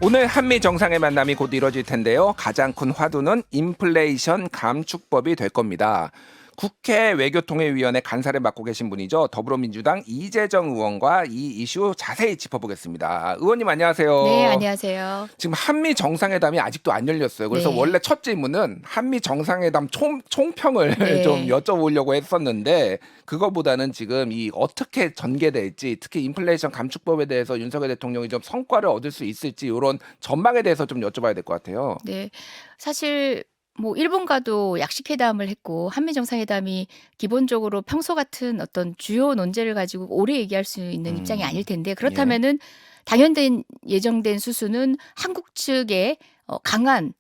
오늘 한미 정상의 만남이 곧 이뤄질 텐데요. 가장 큰 화두는 인플레이션 감축법이 될 겁니다. 국회 외교통일위원회 간사를 맡고 계신 분이죠. 더불어민주당 이재정 의원과 이 이슈 자세히 짚어보겠습니다. 의원님 네, 안녕하세요. 안녕하세요. 지금 한미 정상회담이 아직도 안 열렸어요. 그래서 네. 원래 첫 질문은 한미 정상회담 총평을 좀 네. 여쭤보려고 했었는데 그거보다는 지금 이 어떻게 전개될지 특히 인플레이션 감축법에 대해서 윤석열 대통령이 좀 성과를 얻을 수 있을지 이런 전망에 대해서 좀 여쭤봐야 될 것 같아요. 네. 사실 뭐 일본과도 약식회담을 했고 한미 정상회담이 기본적으로 평소 같은 어떤 주요 논제를 가지고 오래 얘기할 수 있는 입장이 아닐 텐데 예. 그렇다면은 당연된 예정된 수순은 한국 측의 강한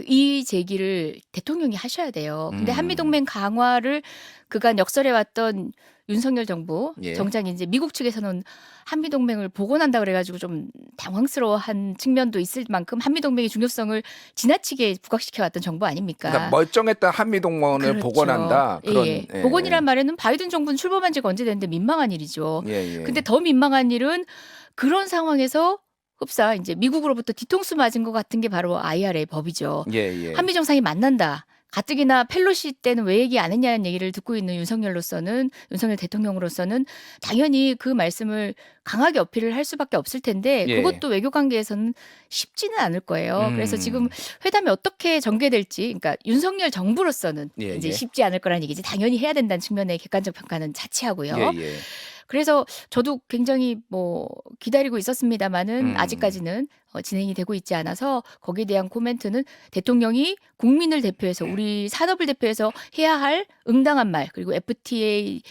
이의 제기를 대통령이 하셔야 돼요. 근데 한미 동맹 강화를 그간 역설해 왔던 윤석열 정부 예. 정작 이제 미국 측에서는 한미 동맹을 복원한다 그래가지고 좀 당황스러워한 측면도 있을 만큼 한미 동맹의 중요성을 지나치게 부각시켜 왔던 정부 아닙니까? 그러니까 멀쩡했던 한미 동맹을 그렇죠. 복원한다. 그런 예. 복원이란 말에는 바이든 정부는 출범한 지가 언제 됐는데 민망한 일이죠. 예. 근데 더 민망한 일은 그런 상황에서 흡사 이제 미국으로부터 뒤통수 맞은 것 같은 게 바로 IRA 법이죠. 예. 한미 정상이 만난다. 가뜩이나 펠로시 때는 왜 얘기 안 했냐는 얘기를 듣고 있는 윤석열 대통령으로서는 당연히 그 말씀을 강하게 어필을 할 수밖에 없을 텐데 예. 그것도 외교 관계에서는 쉽지는 않을 거예요. 그래서 지금 회담이 어떻게 전개될지, 그러니까 윤석열 정부로서는 예. 이제 쉽지 않을 거라는 얘기지. 당연히 해야 된다는 측면의 객관적 평가는 자체하고요. 예. 그래서 저도 굉장히 뭐 기다리고 있었습니다마는 아직까지는 진행이 되고 있지 않아서 거기에 대한 코멘트는 대통령이 국민을 대표해서 우리 산업을 대표해서 해야 할 응당한 말, 그리고 FTA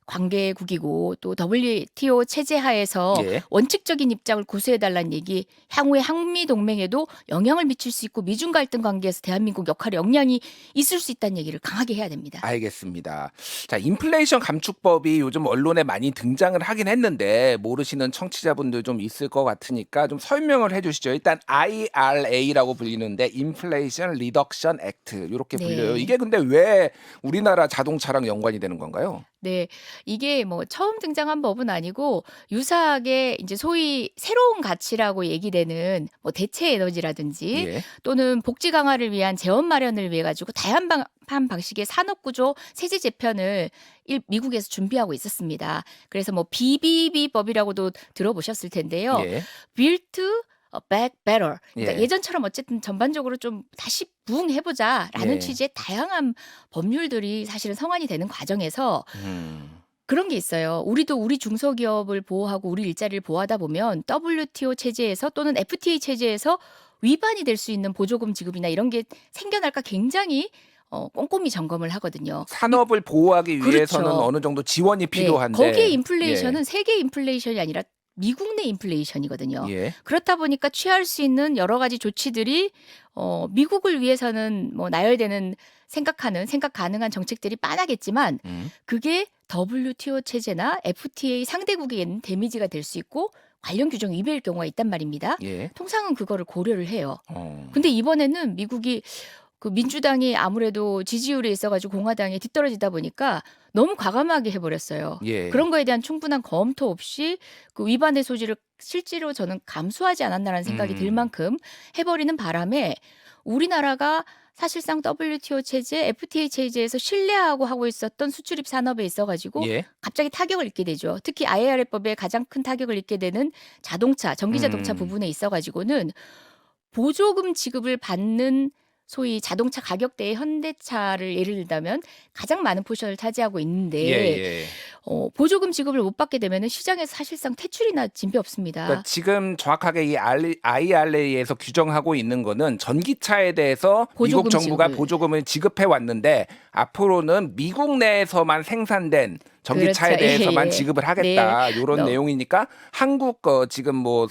관계국이고 또 WTO 체제 하에서 예. 원칙적인 입장을 고수해달라는 얘기, 향후에 한미 동맹에도 영향을 미칠 수 있고 미중 갈등 관계에서 대한민국 역할에 영향이 있을 수 있다는 얘기를 강하게 해야 됩니다. 알겠습니다. 자, 인플레이션 감축법이 요즘 언론에 많이 등장을 하긴 했는데 모르시는 청취자분들 좀 있을 것 같으니까 좀 설명을 해주시죠. 일단 IRA라고 불리는데 인플레이션 리덕션 액트 이렇게 네. 불려요. 이게 근데 왜 우리나라 자동차랑 연관이 되는 건가요? 네, 이게 뭐 처음 등장한 법은 아니고 유사하게 이제 소위 새로운 가치라고 얘기되는 뭐 대체 에너지라든지 예. 또는 복지 강화를 위한 재원 마련을 위해 가지고 다양한 방식의 산업 구조 세제 재편을 미국에서 준비하고 있었습니다. 그래서 뭐 BBB법이라고도 들어보셨을 텐데요. 예. Build Back Better. 그러니까 예. 예전처럼 어쨌든 전반적으로 좀 다시 부흥해보자라는 예. 취지의 다양한 법률들이 사실은 성안이 되는 과정에서 음. 그런 게 있어요. 우리도 우리 중소기업을 보호하고 우리 일자리를 보호하다 보면 WTO 체제에서 또는 FTA 체제에서 위반이 될 수 있는 보조금 지급이나 이런 게 생겨날까 굉장히 꼼꼼히 점검을 하거든요. 산업을 보호하기 위해서는 그렇죠. 어느 정도 지원이 네, 필요한데 거기에 인플레이션은 세계 인플레이션이 아니라 미국 내 인플레이션이거든요. 예. 그렇다 보니까 취할 수 있는 여러 가지 조치들이 미국을 위해서는 뭐 나열되는 생각 가능한 정책들이 빤하겠지만 그게 WTO 체제나 FTA 상대국에게는 데미지가 될 수 있고 관련 규정 위배일 경우가 있단 말입니다. 예. 통상은 그거를 고려를 해요. 어. 근데 이번에는 미국이 그 민주당이 아무래도 지지율이 있어가지고 공화당에 뒤떨어지다 보니까 너무 과감하게 해버렸어요. 예. 그런 거에 대한 충분한 검토 없이 그 위반의 소지를 실제로 저는 감수하지 않았나라는 생각이 들 만큼 해버리는 바람에 우리나라가 사실상 WTO 체제, FTA 체제에서 신뢰하고 하고 있었던 수출입 산업에 있어가지고 예. 갑자기 타격을 입게 되죠. 특히 IRA법에 가장 큰 타격을 입게 되는 자동차, 전기자동차 부분에 있어가지고는 보조금 지급을 받는 소위 자동차 가격대의 현대차를 예를 들자면 가장 많은 포션을 차지하고 있는데 예. 보조금 지급을 못 받게 되면 시장에서 사실상 퇴출이나 진배 없습니다. 그러니까 지금 정확하게 이 IRA에서 규정하고 있는 거는 전기차에 대해서 미국 보조금 정부가 지급을. 보조금을 지급해 왔는데 앞으로는 미국 내에서만 생산된 전기차에 그렇죠. 대해서만 예. 지급을 하겠다. 네. 이런 내용이니까 한국 거 지금 뭐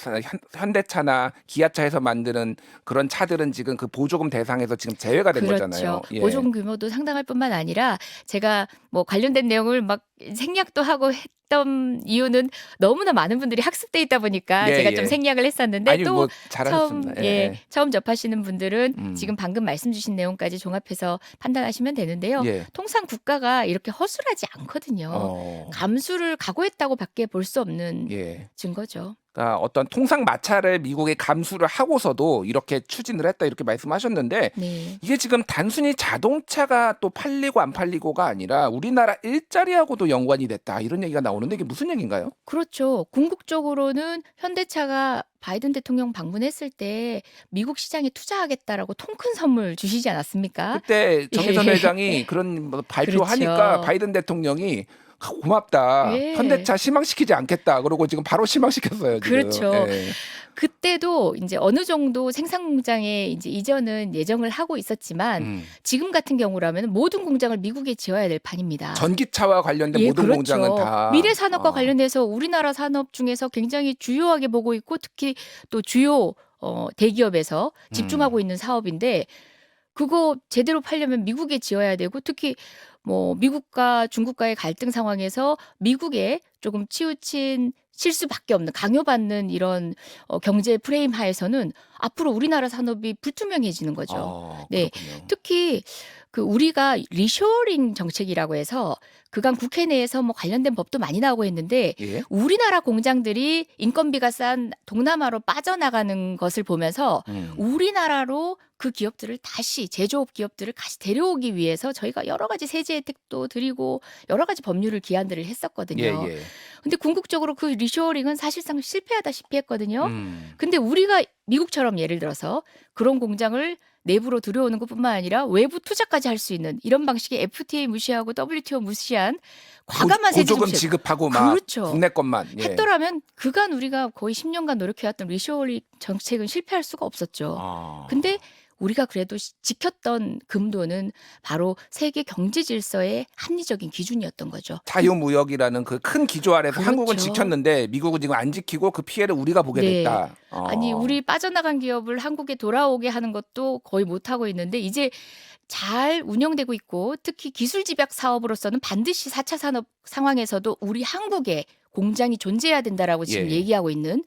현대차나 기아차에서 만드는 그런 차들은 지금 그 보조금 대상에서 지금 제외가 된 그렇죠. 거잖아요. 예. 보조금 규모도 상당할 뿐만 아니라 제가 뭐 관련된 내용을 막 생략도 하고 했던 이유는 너무나 많은 분들이 학습돼 있다 보니까 예, 제가 예. 좀 생략을 했었는데 아니 또 뭐 잘하셨습니다. 처음 접하시는 분들은 지금 방금 말씀 주신 내용까지 종합해서 판단하시면 되는데요. 예. 통상 국가가 이렇게 허술하지 않거든요. 감수를 각오했다고밖에 볼 수 없는 예. 증거죠. 그러니까 어떤 통상 마찰을 미국이 감수를 하고서도 이렇게 추진을 했다 이렇게 말씀하셨는데 네. 이게 지금 단순히 자동차가 또 팔리고 안 팔리고가 아니라 우리나라 일자리하고도 연관이 됐다 이런 얘기가 나오는데 이게 무슨 얘기인가요? 그렇죠. 궁극적으로는 현대차가 바이든 대통령 방문했을 때 미국 시장에 투자하겠다라고 통 큰 선물 주시지 않았습니까? 그때 정의선 예. 회장이 그런 뭐 발표하니까 그렇죠. 바이든 대통령이 고맙다. 예. 현대차 실망시키지 않겠다. 그러고 지금 바로 실망시켰어요, 지금. 그렇죠. 예. 그때도 인제 어느 정도 생산 공장에 인제 이전은 예정을 하고 있었지만 음. 지금 같은 경우라면은 모든 공장을 미국에 지어야 될 판입니다. 전기차와 관련된 예, 모든 공장은 그렇죠. 다 미래 산업과 관련해서 우리나라 산업 중에서 굉장히 주요하게 보고 있고 특히 또 주요 대기업에서 집중하고 있는 사업인데 그거 제대로 팔려면 미국에 지어야 되고 특히 뭐 미국과 중국과의 갈등 상황에서 미국에 조금 치우친 실수밖에 없는 강요받는 이런 경제 프레임 하에서는 앞으로 우리나라 산업이 불투명해지는 거죠. 네. 그렇군요. 특히 그 우리가 리쇼어링 정책이라고 해서 그간 국회 내에서 뭐 관련된 법도 많이 나오고 했는데 예. 우리나라 공장들이 인건비가 싼 동남아로 빠져나가는 것을 보면서 우리나라로 그 기업들을 다시 제조업 기업들을 다시 데려오기 위해서 저희가 여러 가지 세제 혜택도 드리고 여러 가지 법률을 기한들을 예, 했었거든요. 예. 근데 궁극적으로 그 리쇼어링은 사실상 실패하다시피 했거든요. 음. 근데 우리가 미국처럼 예를 들어서 그런 공장을 내부로 들여오는 것뿐만 아니라 외부 투자까지 할 수 있는 이런 방식의 FTA 무시하고 WTO 무시한 과감한 세제 보조금 정책 지급하고 막 그렇죠. 국내 것만. 예. 했더라면 그간 우리가 거의 10년간 노력해왔던 리쇼어링 정책은 실패할 수가 없었죠. 아. 근데 우리가 그래도 지켰던 금도는 바로 세계 경제 질서의 합리적인 기준이었던 거죠. 자유무역이라는 그 큰 기조 아래서 그렇죠. 한국은 지켰는데 미국은 지금 안 지키고 그 피해를 우리가 보게 네. 됐다. 아니 우리 빠져나간 기업을 한국에 돌아오게 하는 것도 거의 못하고 있는데 이제 잘 운영되고 있고 특히 기술 집약 사업으로서는 반드시 4차 산업 상황에서도 우리 한국에 공장이 존재해야 된다라고 지금 예. 얘기하고 있는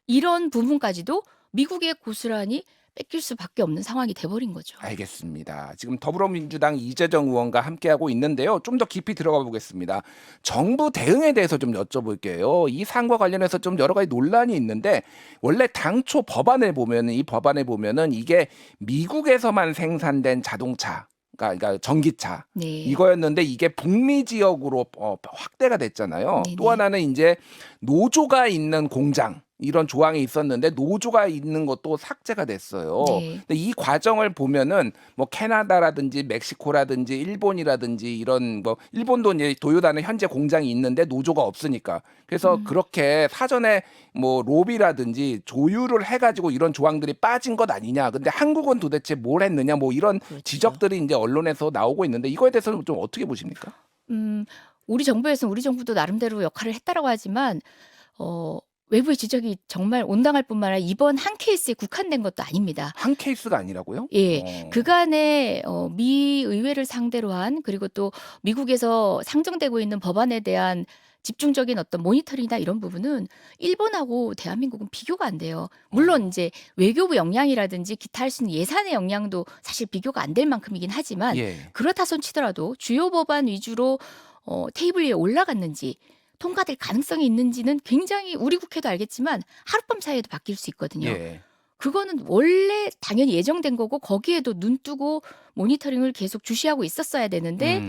이런 부분까지도 미국에 고스란히 뺏길 수밖에 없는 상황이 돼버린 거죠. 알겠습니다. 지금 더불어민주당 이재정 의원과 함께하고 있는데요. 좀 더 깊이 들어가 보겠습니다. 정부 대응에 대해서 좀 여쭤볼게요. 이 사안과 관련해서 좀 여러 가지 논란이 있는데 원래 당초 법안을 보면은 이 법안에 보면은 이게 미국에서만 생산된 자동차 그러니까 전기차 네. 이거였는데 이게 북미 지역으로 확대가 됐잖아요. 네네. 또 하나는 이제 노조가 있는 공장 이런 조항이 있었는데 노조가 있는 것도 삭제가 됐어요. 네. 근데 이 과정을 보면은 뭐 캐나다라든지 멕시코라든지 일본이라든지 이런 뭐 일본도 이제 도요다는 현재 공장이 있는데 노조가 없으니까 그래서 그렇게 사전에 뭐 로비라든지 조율을 해가지고 이런 조항들이 빠진 것 아니냐. 근데 한국은 도대체 뭘 했느냐 뭐 이런 그렇죠. 지적들이 이제 언론에서 나오고 있는데 이거에 대해서는 좀 어떻게 보십니까? 우리 정부에서는 우리 정부도 나름대로 역할을 했다라고 하지만 외부의 지적이 정말 온당할 뿐만 아니라 이번 한 케이스에 국한된 것도 아닙니다. 한 케이스가 아니라고요? 예, 그간에 미 의회를 상대로 한 그리고 또 미국에서 상정되고 있는 법안에 대한 집중적인 어떤 모니터링이나 이런 부분은 일본하고 대한민국은 비교가 안 돼요. 물론 이제 외교부 역량이라든지 기타 할 수 있는 예산의 역량도 사실 비교가 안 될 만큼이긴 하지만 예. 그렇다 손 치더라도 주요 법안 위주로 테이블 위에 올라갔는지 통과될 가능성이 있는지는 굉장히 우리 국회도 알겠지만 하룻밤 사이에도 바뀔 수 있거든요. 예. 그거는 원래 당연히 예정된 거고 거기에도 눈 뜨고 모니터링을 계속 주시하고 있었어야 되는데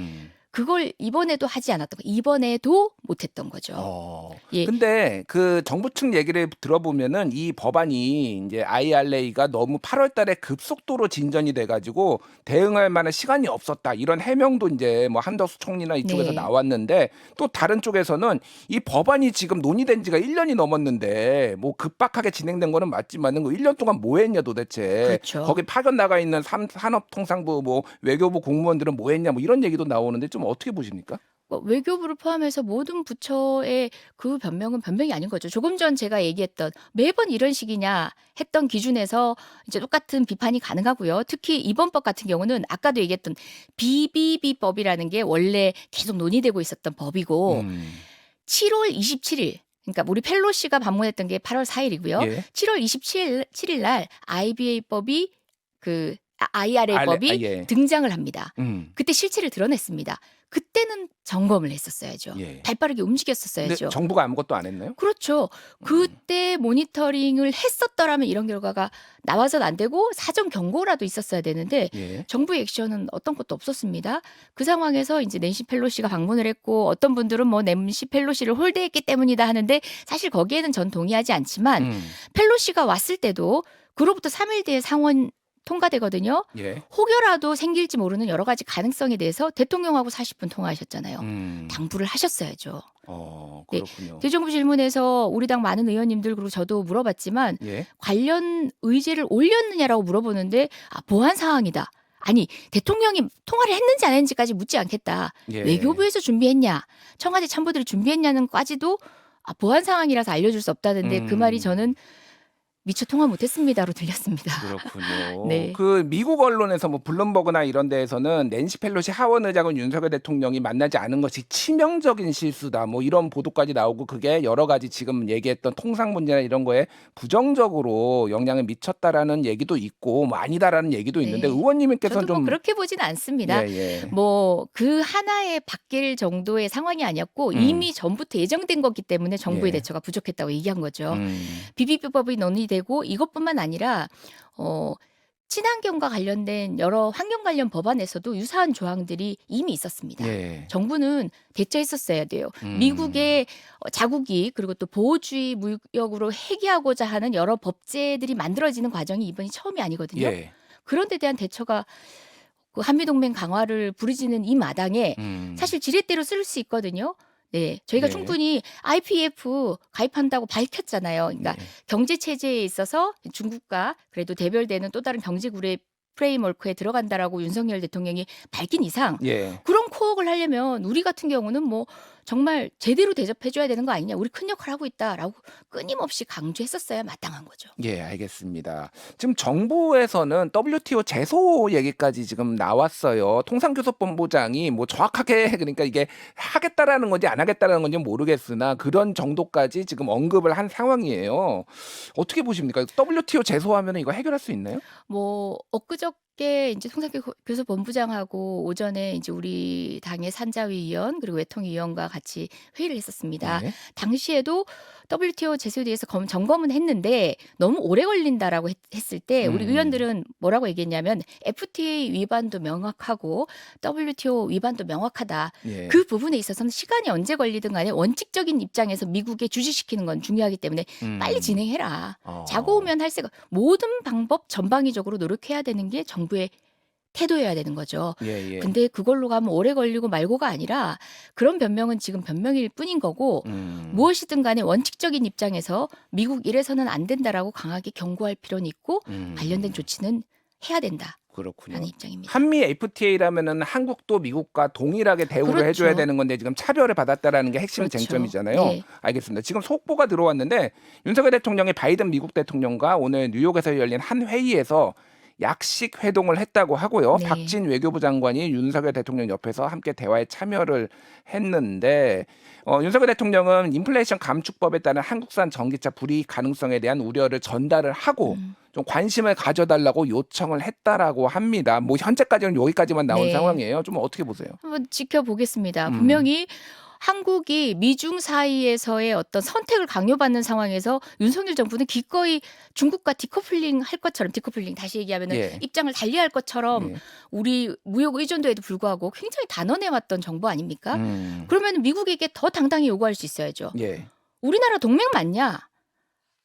그걸 이번에도 하지 않았던 거. 이번에도 못했던 거죠. 예. 근데 그 정부 측 얘기를 들어보면은 이 법안이 이제 IRA가 너무 8월 달에 급속도로 진전이 돼가지고 대응할 만한 시간이 없었다. 이런 해명도 이제 뭐 한덕수 총리나 이쪽에서 네. 나왔는데 또 다른 쪽에서는 이 법안이 지금 논의된 지가 1년이 넘었는데 뭐 급박하게 진행된 거는 맞지만은 그 1년 동안 뭐 했냐 도대체. 그렇죠. 거기 파견 나가 있는 산업통상부 뭐 외교부 공무원들은 뭐 했냐 뭐 이런 얘기도 나오는데 좀 어떻게 보십니까? 외교부를 포함해서 모든 부처의 그 변명은 변명이 아닌 거죠. 조금 전 제가 얘기했던 매번 이런 식이냐 했던 기준에서 이제 똑같은 비판이 가능하고요. 특히 이번 법 같은 경우는 아까도 얘기했던 BBB법이라는 게 원래 계속 논의되고 있었던 법이고 7월 27일 그러니까 우리 펠로시가 방문했던 게 8월 4일이고요. 예. 7월 27일 날 IBA법이 IRA법이 예. 등장을 합니다. 음. 그때 실체를 드러냈습니다. 그때는 점검을 했었어야죠. 예. 발빠르게 근데 움직였었어야죠. 정부가 아무것도 안 했나요? 그렇죠. 그때 모니터링을 했었더라면 이런 결과가 나와서는 안 되고 사전 경고라도 있었어야 되는데 예. 정부의 액션은 어떤 것도 없었습니다. 그 상황에서 이제 낸시 펠로시가 방문을 했고 어떤 분들은 뭐 낸시 펠로시를 홀대했기 때문이다 하는데 사실 거기에는 전 동의하지 않지만 펠로시가 왔을 때도 그로부터 3일 뒤에 상원 통과되거든요. 예. 혹여라도 생길지 모르는 여러 가지 가능성에 대해서 대통령하고 40분 통화하셨잖아요. 당부를 하셨어야죠. 네. 그렇군요. 대정부 질문에서 우리 당 많은 의원님들 그리고 저도 물어봤지만 예. 관련 의제를 올렸느냐라고 물어보는데 보안 사항이다. 아니 대통령이 통화를 했는지 안 했는지까지 묻지 않겠다. 예. 외교부에서 준비했냐, 청와대 참모들이 준비했냐는까지도 보안 상황이라서 알려줄 수 없다는데 그 말이 저는 미처 통화 못했습니다로 들렸습니다. 그렇군요. 네. 그 미국 언론에서 뭐 블룸버그나 이런 데에서는 낸시 펠로시 하원 의장은 윤석열 대통령이 만나지 않은 것이 치명적인 실수다. 뭐 이런 보도까지 나오고 그게 여러 가지 지금 얘기했던 통상 문제나 이런 거에 부정적으로 영향을 미쳤다라는 얘기도 있고 뭐 아니다라는 얘기도 있는데 네. 의원님께서는 저도 뭐 좀 그렇게 보지는 않습니다. 예. 뭐 그 하나에 바뀔 정도의 상황이 아니었고 이미 전부터 예정된 거기 때문에 정부의 예. 대처가 부족했다고 얘기한 거죠. 음. 비비법이 논의되고 이것뿐만 아니라 친환경과 관련된 여러 환경 관련 법안에서도 유사한 조항들이 이미 있었습니다. 예. 정부는 대처했었어야 돼요. 미국의 자국이 그리고 또 보호주의 무역으로 해결하고자 하는 여러 법제들이 만들어지는 과정이 이번이 처음이 아니거든요. 예. 그런 데 대한 대처가 그 한미동맹 강화를 부르짖는 이 마당에 사실 지렛대로 쓸 수 있거든요. 네, 저희가 네. 충분히 IPEF 가입한다고 밝혔잖아요. 그러니까 네. 경제 체제에 있어서 중국과 그래도 대별되는 또 다른 경제 구래 프레임워크에 들어간다라고 윤석열 대통령이 밝힌 이상 예. 그런 코어를 하려면 우리 같은 경우는 뭐 정말 제대로 대접해줘야 되는 거 아니냐. 우리 큰 역할 하고 있다라고 끊임없이 강조했었어야 마땅한 거죠. 예, 알겠습니다. 지금 정부에서는 WTO 제소 얘기까지 지금 나왔어요. 통상교섭본부장이 뭐 정확하게 그러니까 이게 하겠다라는 건지 안 하겠다라는 건지 모르겠으나 그런 정도까지 지금 언급을 한 상황이에요. 어떻게 보십니까? WTO 제소하면 이거 해결할 수 있나요? 뭐 엊그저께 이제 통상교섭본부장하고 오전에 이제 우리 당의 산자위위원 그리고 외통위원과 같이 회의를 했었습니다. 네. 당시에도 WTO 제소에 대해서 점검은 했는데 너무 오래 걸린다라고 했을 때 우리 의원들은 뭐라고 얘기했냐면 FTA 위반도 명확하고 WTO 위반도 명확하다. 예. 그 부분에 있어서는 시간이 언제 걸리든 간에 원칙적인 입장에서 미국에 주시시키는 건 중요하기 때문에 빨리 진행해라. 자고 오면 할 새가 모든 방법 전방위적으로 노력해야 되는 게 정부의 태도여야 되는 거죠. 예. 근데 그걸로 가면 오래 걸리고 말고가 아니라 그런 변명은 지금 변명일 뿐인 거고 무엇이든 간에 원칙적인 입장에서 미국 이래서는 안 된다라고 강하게 경고할 필요는 있고 관련된 조치는 해야 된다라는 그렇군요. 입장입니다. 한미 FTA라면은 한국도 미국과 동일하게 대우를 그렇죠. 해줘야 되는 건데 지금 차별을 받았다라는 게 핵심 그렇죠. 쟁점이잖아요. 네. 알겠습니다. 지금 속보가 들어왔는데 윤석열 대통령이 바이든 미국 대통령과 오늘 뉴욕에서 열린 한 회의에서 약식 회동을 했다고 하고요. 네. 박진 외교부 장관이 윤석열 대통령 옆에서 함께 대화에 참여를 했는데 윤석열 대통령은 인플레이션 감축법에 따른 한국산 전기차 불이익 가능성에 대한 우려를 전달을 하고 좀 관심을 가져달라고 요청을 했다라고 합니다. 뭐 현재까지는 여기까지만 나온 네. 상황이에요. 좀 어떻게 보세요? 한번 지켜보겠습니다. 분명히 한국이 미중 사이에서의 어떤 선택을 강요받는 상황에서 윤석열 정부는 기꺼이 중국과 디커플링 할 것처럼 디커플링 다시 얘기하면 예. 입장을 달리할 것처럼 예. 우리 무역 의존도에도 불구하고 굉장히 단언해왔던 정부 아닙니까? 그러면 미국에게 더 당당히 요구할 수 있어야죠. 예. 우리나라 동맹 맞냐?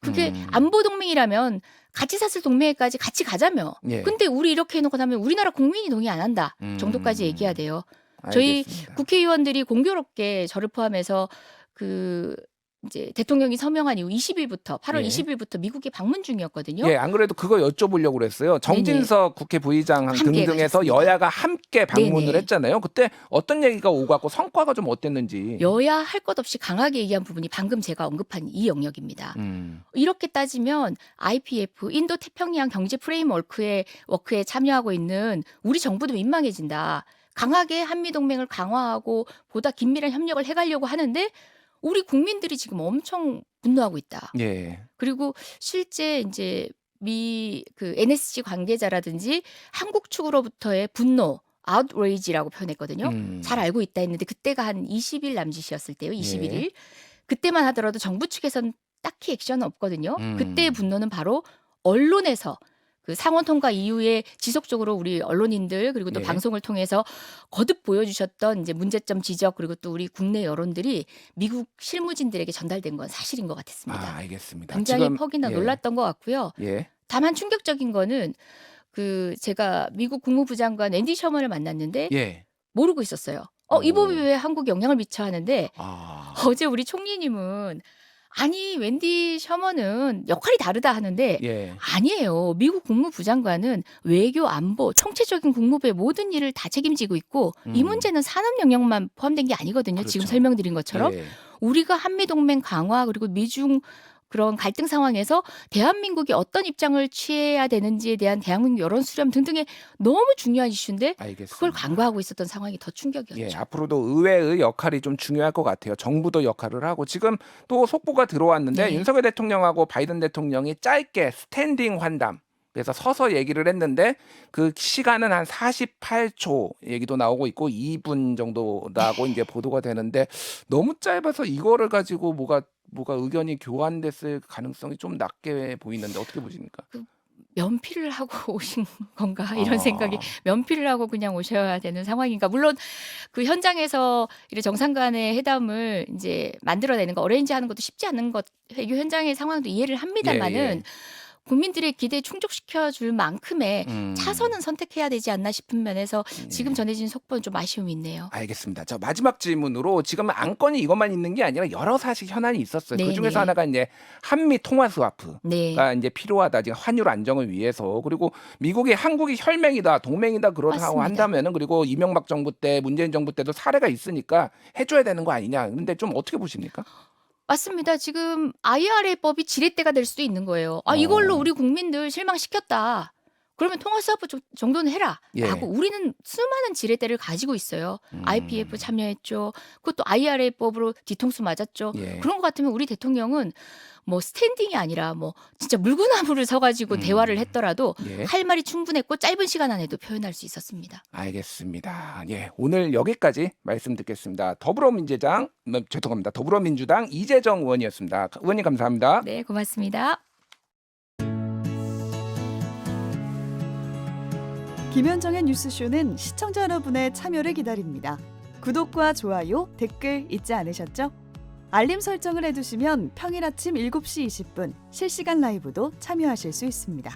그게 안보 동맹이라면 같이 샀을 동맹에까지 같이 가자며. 예. 근데 우리 이렇게 해놓고 나면 우리나라 국민이 동의 안 한다 정도까지 얘기해야 돼요. 저희 알겠습니다. 국회의원들이 공교롭게 저를 포함해서 그 이제 대통령이 서명한 이후 20일부터 8월 예. 20일부터 미국에 방문 중이었거든요. 예, 안 그래도 그거 여쭤보려고 그랬어요. 정진석 국회 부의장 함께 등등해서 가셨습니다. 여야가 함께 방문을 네네. 했잖아요. 그때 어떤 얘기가 오고 갔고 성과가 좀 어땠는지. 여야 할 것 없이 강하게 얘기한 부분이 방금 제가 언급한 이 영역입니다. 이렇게 따지면 IPF 인도 태평양 경제 프레임워크에 참여하고 있는 우리 정부도 민망해진다. 강하게 한미 동맹을 강화하고 보다 긴밀한 협력을 해가려고 하는데 우리 국민들이 지금 엄청 분노하고 있다. 예. 그리고 실제 이제 그 NSC 관계자라든지 한국 측으로부터의 분노 outrage라고 표현했거든요. 음. 잘 알고 있다 했는데 그때가 한 20일 남짓이었을 때요. 21일. 예. 그때만 하더라도 정부 측에서는 딱히 액션은 없거든요. 그때의 음. 분노는 바로 언론에서 그 상원 통과 이후에 지속적으로 우리 언론인들 그리고 또 예. 방송을 통해서 거듭 보여주셨던 이제 문제점 지적 그리고 또 우리 국내 여론들이 미국 실무진들에게 전달된 건 사실인 것 같았습니다. 알겠습니다. 굉장히 지금 퍽이나 예. 놀랐던 것 같고요. 예. 다만 충격적인 거는 그 제가 미국 국무부 장관 앤디 셔먼을 만났는데 예. 모르고 있었어요. 이 오. 법이 왜 한국에 영향을 미쳐 하는데 아. 어제 우리 총리님은 아니 웬디 셔먼은 역할이 다르다 하는데 예. 아니에요. 미국 국무부 장관은 외교, 안보, 총체적인 국무부의 모든 일을 다 책임지고 있고 이 문제는 산업 영역만 포함된 게 아니거든요. 지금 그렇죠. 설명드린 것처럼 예. 우리가 한미동맹 강화 그리고 미중 그런 갈등 상황에서 대한민국이 어떤 입장을 취해야 되는지에 대한 대한민국 여론 수렴 등등의 너무 중요한 이슈인데 알겠습니다. 그걸 간과하고 있었던 상황이 더 예, 충격이었죠. 앞으로도 의회의 역할이 좀 중요할 것 같아요. 정부도 역할을 하고 지금 또 속보가 들어왔는데 네. 윤석열 대통령하고 바이든 대통령이 짧게 스탠딩 환담 그래서 서서 얘기를 했는데 그 시간은 한 48초 얘기도 나오고 있고 2분 정도라고 이제 보도가 되는데 너무 짧아서 이거를 가지고 뭐가 의견이 교환됐을 가능성이 좀 낮게 보이는데 어떻게 보십니까? 면피를 하고 오신 건가 이런 생각이 아, 면피를 하고 그냥 오셔야 되는 상황인가. 물론 그 현장에서 이런 정상 간의 회담을 이제 만들어내는 거 어레인지하는 것도 쉽지 않은 것 외교 현장의 상황도 이해를 합니다만은 예. 국민들의 기대에 충족시켜 줄 만큼의 음. 차선은 선택해야 되지 않나 싶은 면에서 지금 예. 전해진 속보는 좀 아쉬움이 있네요. 알겠습니다. 저 마지막 질문으로 지금 안건이 이것만 있는 게 아니라 여러 사실 현안이 있었어요. 네, 그 중에서 네. 하나가 이제 한미 통화 스와프가 네. 이제 필요하다. 지금 환율 안정을 위해서 그리고 미국이 한국이 혈맹이다, 동맹이다 그렇다고 맞습니다. 한다면은 그리고 이명박 정부 때, 문재인 정부 때도 사례가 있으니까 해줘야 되는 거 아니냐. 근데 좀 어떻게 보십니까? 맞습니다. 지금 IRA법이 지렛대가 될 수도 있는 거예요. 이걸로 어. 우리 국민들 실망시켰다. 그러면 통화수화부 정도는 해라. 예. 라고 우리는 수많은 지렛대를 가지고 있어요. IPF 음. 참여했죠. 그것도 IRA법으로 뒤통수 맞았죠. 예. 그런 것 같으면 우리 대통령은 뭐 스탠딩이 아니라 뭐 진짜 물구나무를 서가지고 대화를 했더라도 예. 할 말이 충분했고 짧은 시간 안에도 표현할 수 있었습니다. 알겠습니다. 예, 오늘 여기까지 말씀 듣겠습니다. 죄송합니다. 더불어민주당 이재정 의원이었습니다. 의원님 감사합니다. 네, 고맙습니다. 김현정의 뉴스쇼는 시청자 여러분의 참여를 기다립니다. 구독과 좋아요, 댓글 잊지 않으셨죠? 알림 설정을 해두시면 평일 아침 7시 20분 실시간 라이브도 참여하실 수 있습니다.